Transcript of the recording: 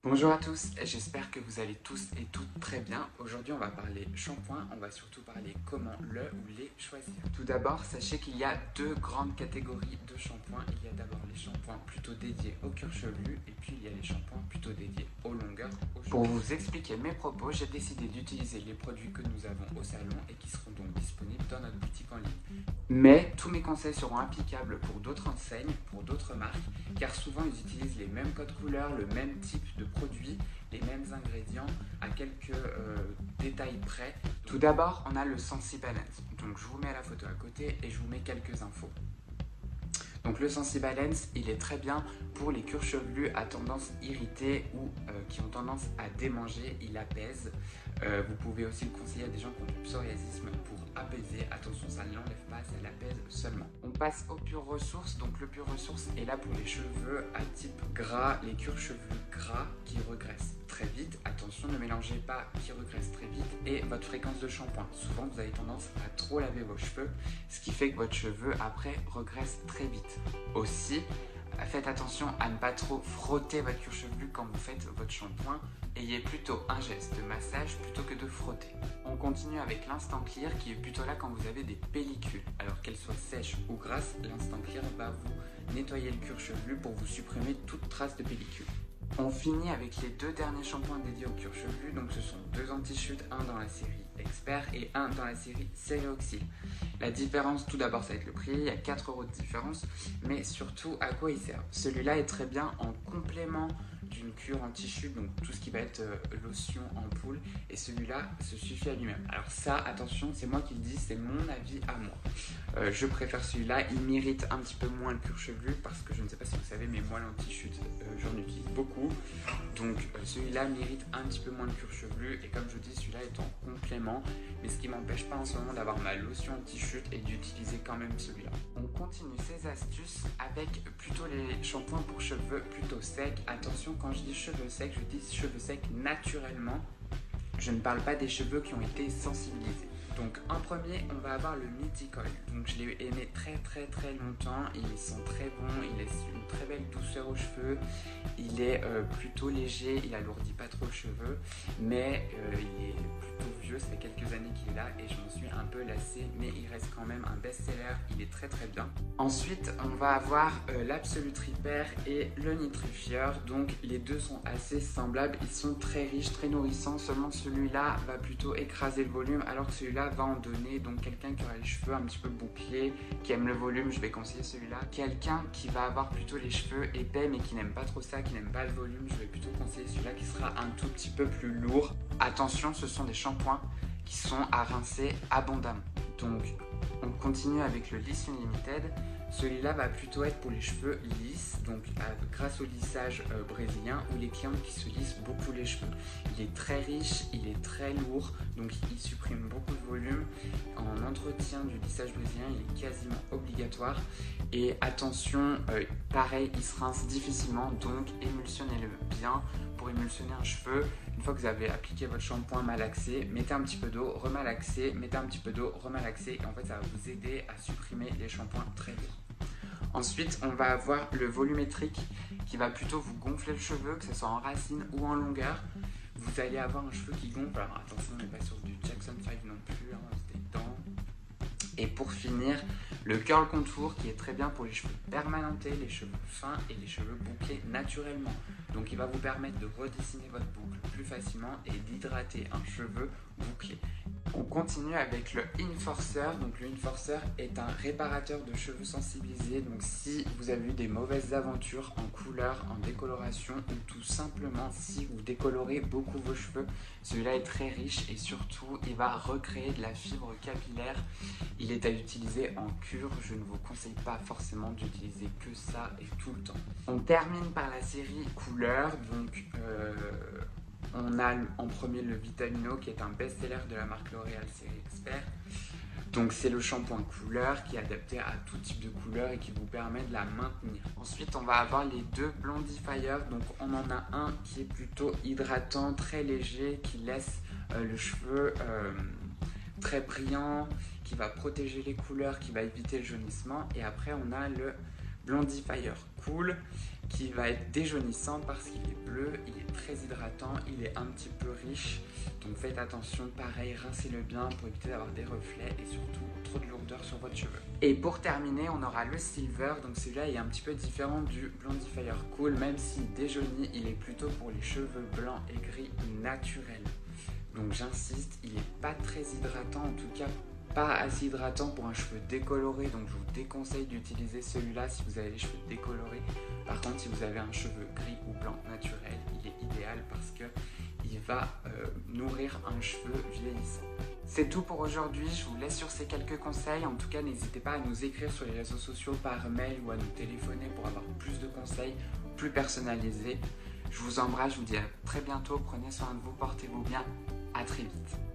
Bonjour à tous, j'espère que vous allez tous et toutes très bien. Aujourd'hui on va parler shampoing, on va surtout parler comment le ou les choisir. Tout d'abord, sachez qu'il y a deux grandes catégories de shampoings. Il y a d'abord les shampoings plutôt dédiés au cuir chevelu et puis il y a les shampoings plutôt dédiés aux longueurs. Pour vous expliquer mes propos, j'ai décidé d'utiliser les produits que nous avons au salon et qui seront donc disponibles dans notre boutique en ligne. Mais tous mes conseils seront applicables pour d'autres enseignes, pour d'autres marques, car souvent ils utilisent les mêmes codes couleurs, le même type de produits, les mêmes ingrédients à quelques détails près. Tout d'abord, on a le Sensibalance. Donc je vous mets la photo à côté et je vous mets quelques infos. Donc le Sensibalance, il est très bien pour les cuirs chevelus à tendance irritée ou qui ont tendance à démanger, il apaise. Vous pouvez aussi le conseiller à des gens qui ont du psoriasisme pour apaiser. Attention, ça ne l'enlève pas, ça l'apaise seulement. On passe au Pure Ressource. Donc le Pure Ressource est là pour les cheveux à type gras, les cuirs chevelus gras qui regraissent très vite. Attention, ne mélangez pas qui regraisse très vite et votre fréquence de shampoing. Souvent, vous avez tendance à trop laver vos cheveux, ce qui fait que votre cheveu après regraisse très vite. Aussi, faites attention à ne pas trop frotter votre cuir chevelu quand vous faites votre shampoing. Ayez plutôt un geste de massage plutôt que de frotter. On continue avec l'Instant Clear qui est plutôt là quand vous avez des pellicules. Alors qu'elles soient sèches ou grasses, l'Instant Clear va vous nettoyer le cuir chevelu pour vous supprimer toute trace de pellicule. On finit avec les deux derniers shampoings dédiés au cuir chevelu. Donc ce sont deux anti-chutes, un dans la série Expert et un dans la série Cérioxyl. La différence, tout d'abord, ça va être le prix. Il y a 4 € de différence, mais surtout à quoi il sert. Celui-là est très bien en complément d'une cure anti-chute, donc tout ce qui va être lotion, ampoule, et celui-là se suffit à lui-même. Alors ça, attention, c'est moi qui le dis, c'est mon avis à moi. Je préfère celui-là, il m'irrite un petit peu moins le cuir chevelu, parce que je ne sais pas si vous savez, mais moi l'anti-chute, j'en utilise beaucoup, donc celui-là m'irrite un petit peu moins le cuir chevelu, et comme je dis, celui-là est en complément, mais ce qui m'empêche pas en ce moment d'avoir ma lotion anti-chute et d'utiliser quand même celui-là. On continue ces astuces avec plutôt les shampoings pour cheveux plutôt secs. Attention, quand je dis cheveux secs, je dis cheveux secs naturellement. Je ne parle pas des cheveux qui ont été sensibilisés. Donc en premier, on va avoir le Mythic Oil. Donc je l'ai aimé très longtemps. Il sent très bon, il laisse une très belle douceur aux cheveux. Il est plutôt léger, il alourdit pas trop les cheveux, mais il est plutôt vieux. Ça fait quelques années qu'il est là et je m'en suis un peu lassé, mais il reste quand même un best-seller. Il est très bien. Ensuite, on va avoir l'Absolute Repair et le Nitrifieur. Donc les deux sont assez semblables. Ils sont très riches, très nourrissants. Seulement celui-là va plutôt écraser le volume, alors que celui-là va en donner. Donc quelqu'un qui aura les cheveux un petit peu bouclés, qui aime le volume, je vais conseiller celui-là. Quelqu'un qui va avoir plutôt les cheveux épais mais qui n'aime pas trop ça, qui n'aime pas le volume, je vais plutôt conseiller celui-là qui sera un tout petit peu plus lourd. Attention, ce sont des shampoings qui sont à rincer abondamment. Donc on continue avec le Lisse Unlimited. Celui-là va plutôt être pour les cheveux lisses, donc grâce au lissage brésilien, ou les clients qui se lissent beaucoup les cheveux. Il est très riche, il est très lourd, donc il supprime beaucoup de volume. En entretien du lissage brésilien, il est quasiment obligatoire. Et attention, pareil, il se rince difficilement, donc émulsionnez-le bien. Pour émulsionner un cheveu, une fois que vous avez appliqué votre shampoing malaxé, mettez un petit peu d'eau, remalaxez, mettez un petit peu d'eau, remalaxez, et en fait ça va vous aider à supprimer les shampoings très lourds. Ensuite, on va avoir le volumétrique qui va plutôt vous gonfler le cheveu, que ce soit en racine ou en longueur. Vous allez avoir un cheveu qui gonfle. Alors attention, on n'est pas sur du Jackson 5 non plus, hein, c'était dedans. Et pour finir, le curl contour qui est très bien pour les cheveux permanentés, les cheveux fins et les cheveux bouclés naturellement. Donc il va vous permettre de redessiner votre boucle plus facilement et d'hydrater un cheveu bouclé. On continue avec le Inforcer. Donc le Inforcer est un réparateur de cheveux sensibilisés. Donc si vous avez eu des mauvaises aventures en couleur, en décoloration ou tout simplement si vous décolorez beaucoup vos cheveux, celui-là est très riche et surtout il va recréer de la fibre capillaire. Il est à utiliser en cure. Je ne vous conseille pas forcément d'utiliser que ça et tout le temps. On termine par la série couleur. Donc on a en premier le Vitamino qui est un best-seller de la marque L'Oréal série Expert. Donc c'est le shampoing couleur qui est adapté à tout type de couleur et qui vous permet de la maintenir. Ensuite on va avoir les deux Blondifier. Donc on en a un qui est plutôt hydratant, très léger, qui laisse le cheveu très brillant, qui va protéger les couleurs, qui va éviter le jaunissement. Et après on a le Blondifier Cool qui va être déjaunissant parce qu'il est bleu, il est très hydratant, il est un petit peu riche. Donc faites attention, pareil, rincez-le bien pour éviter d'avoir des reflets et surtout trop de lourdeur sur votre cheveu. Et pour terminer, on aura le silver. Donc celui-là est un petit peu différent du Blondifier Cool, même s'il déjaunit, il est plutôt pour les cheveux blancs et gris naturels. Donc j'insiste, il n'est pas très hydratant, en tout cas pas assez hydratant pour un cheveu décoloré, donc je vous déconseille d'utiliser celui-là si vous avez les cheveux décolorés. Par contre, si vous avez un cheveu gris ou blanc naturel, il est idéal parce que il va nourrir un cheveu vieillissant. C'est tout pour aujourd'hui, je vous laisse sur ces quelques conseils. En tout cas, n'hésitez pas à nous écrire sur les réseaux sociaux par mail ou à nous téléphoner pour avoir plus de conseils, plus personnalisés. Je vous embrasse, je vous dis à très bientôt, prenez soin de vous, portez-vous bien, à très vite.